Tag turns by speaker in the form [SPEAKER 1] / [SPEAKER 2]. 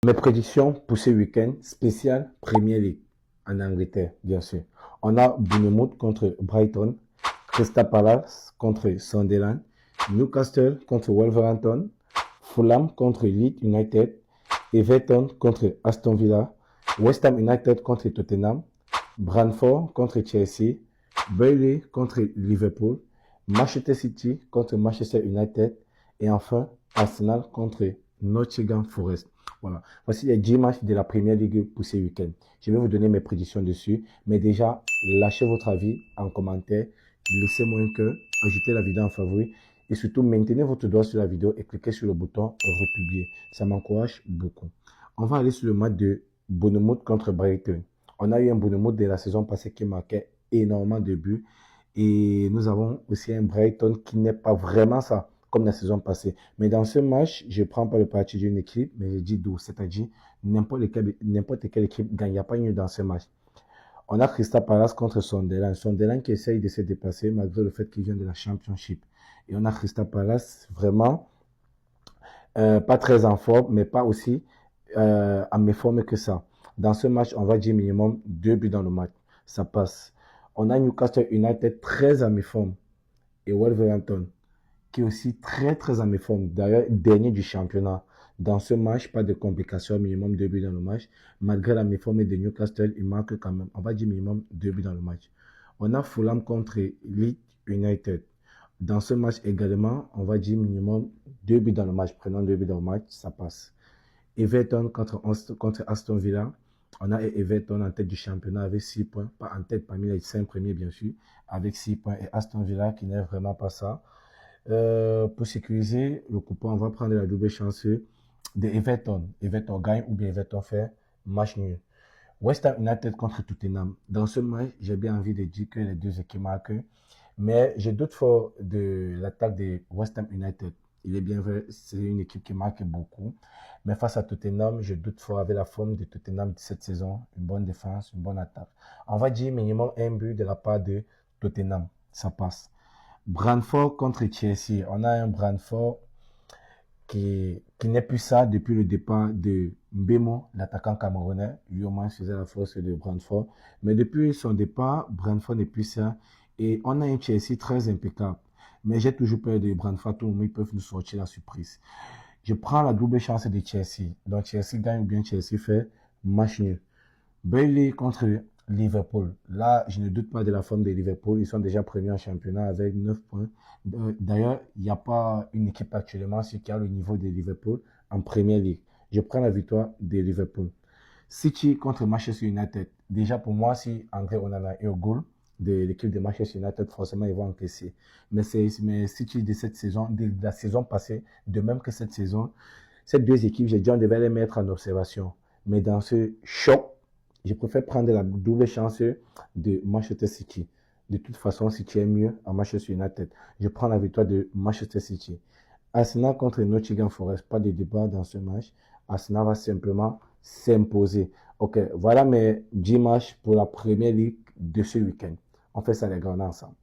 [SPEAKER 1] Mes prédictions pour ce week-end spécial Premier League en Angleterre, bien sûr. On a Bournemouth contre Brighton, Crystal Palace contre Sunderland, Newcastle contre Wolverhampton, Fulham contre Leeds United, Everton contre Aston Villa, West Ham United contre Tottenham, Brentford contre Chelsea, Burnley contre Liverpool, Manchester City contre Manchester United et enfin Arsenal contre Nottingham Forest. Voilà. Voici les 10 matchs de la Première Ligue pour ce week-end. Je vais vous donner mes prédictions dessus. Mais déjà, lâchez votre avis en commentaire. Laissez-moi un cœur. Ajoutez la vidéo en favori. Et surtout, maintenez votre doigt sur la vidéo et cliquez sur le bouton republier. Ça m'encourage beaucoup. On va aller sur le match de Bournemouth contre Brighton. On a eu un Bournemouth de la saison passée qui marquait énormément de buts. Et nous avons aussi un Brighton qui n'est pas vraiment ça, comme la saison passée. Mais dans ce match, je ne prends pas le parti d'une équipe, mais je dis d'où. C'est-à-dire, n'importe quelle équipe gagne. Il n'y a pas une dans ce match. On a Crystal Palace contre Sunderland. Sunderland qui essaye de se dépasser malgré le fait qu'il vient de la Championship. Et on a Crystal Palace vraiment pas très en forme, mais pas aussi en méforme que ça. Dans ce match, on va dire minimum 2 buts dans le match. Ça passe. On a Newcastle United très en méforme et Wolverhampton qui est aussi très en méforme. D'ailleurs, dernier du championnat. Dans ce match, pas de complications, minimum 2 buts dans le match. Malgré la méforme de Newcastle, il marque quand même, on va dire minimum 2 buts dans le match. On a Fulham contre Leeds United. Dans ce match également, on va dire minimum 2 buts dans le match. Prenons 2 buts dans le match, ça passe. Everton contre Aston Villa. On a Everton en tête du championnat avec 6 points. Pas en tête parmi les 5 premiers, bien sûr. Avec 6 points. Et Aston Villa qui n'est vraiment pas ça. Pour sécuriser le coupon, on va prendre la double chance de Everton. Everton gagne ou bien Everton fait match nul. West Ham United contre Tottenham. Dans ce match, j'ai bien envie de dire que les deux équipes marquent. Mais je doute fort de l'attaque de West Ham United. Il est bien vrai, c'est une équipe qui marque beaucoup. Mais face à Tottenham, je doute fort avec la forme de Tottenham de cette saison. Une bonne défense, une bonne attaque. On va dire minimum un but de la part de Tottenham. Ça passe. Brentford contre Chelsea. On a un Brentford qui n'est plus ça depuis le départ de Mbemo, l'attaquant camerounais. Lui au moins faisait la force de Brentford. Mais depuis son départ, Brentford n'est plus ça. Et on a un Chelsea très impeccable. Mais j'ai toujours peur de Brentford, tout ils peuvent nous sortir la surprise. Je prends la double chance de Chelsea. Donc Chelsea gagne ou bien Chelsea fait match nul. Burnley contre Liverpool. Là, je ne doute pas de la forme de Liverpool. Ils sont déjà premiers en championnat avec 9 points. D'ailleurs, il n'y a pas une équipe actuellement qui a le niveau de Liverpool en Premier League. Je prends la victoire de Liverpool. City contre Manchester United. Déjà, pour moi, si André Onana est au goal de l'équipe de Manchester United, forcément, ils vont encaisser. Mais City de cette saison, de la saison passée, de même que cette saison, ces deux équipes, j'ai dit, on devait les mettre en observation. Mais dans ce choc, je préfère prendre la double chance de Manchester City. De toute façon, City est mieux à Manchester United. Je prends la victoire de Manchester City. Arsenal contre Nottingham Forest. Pas de débat dans ce match. Arsenal va simplement s'imposer. Ok, voilà mes 10 matchs pour la première ligue de ce week-end. On fait ça les gars ensemble.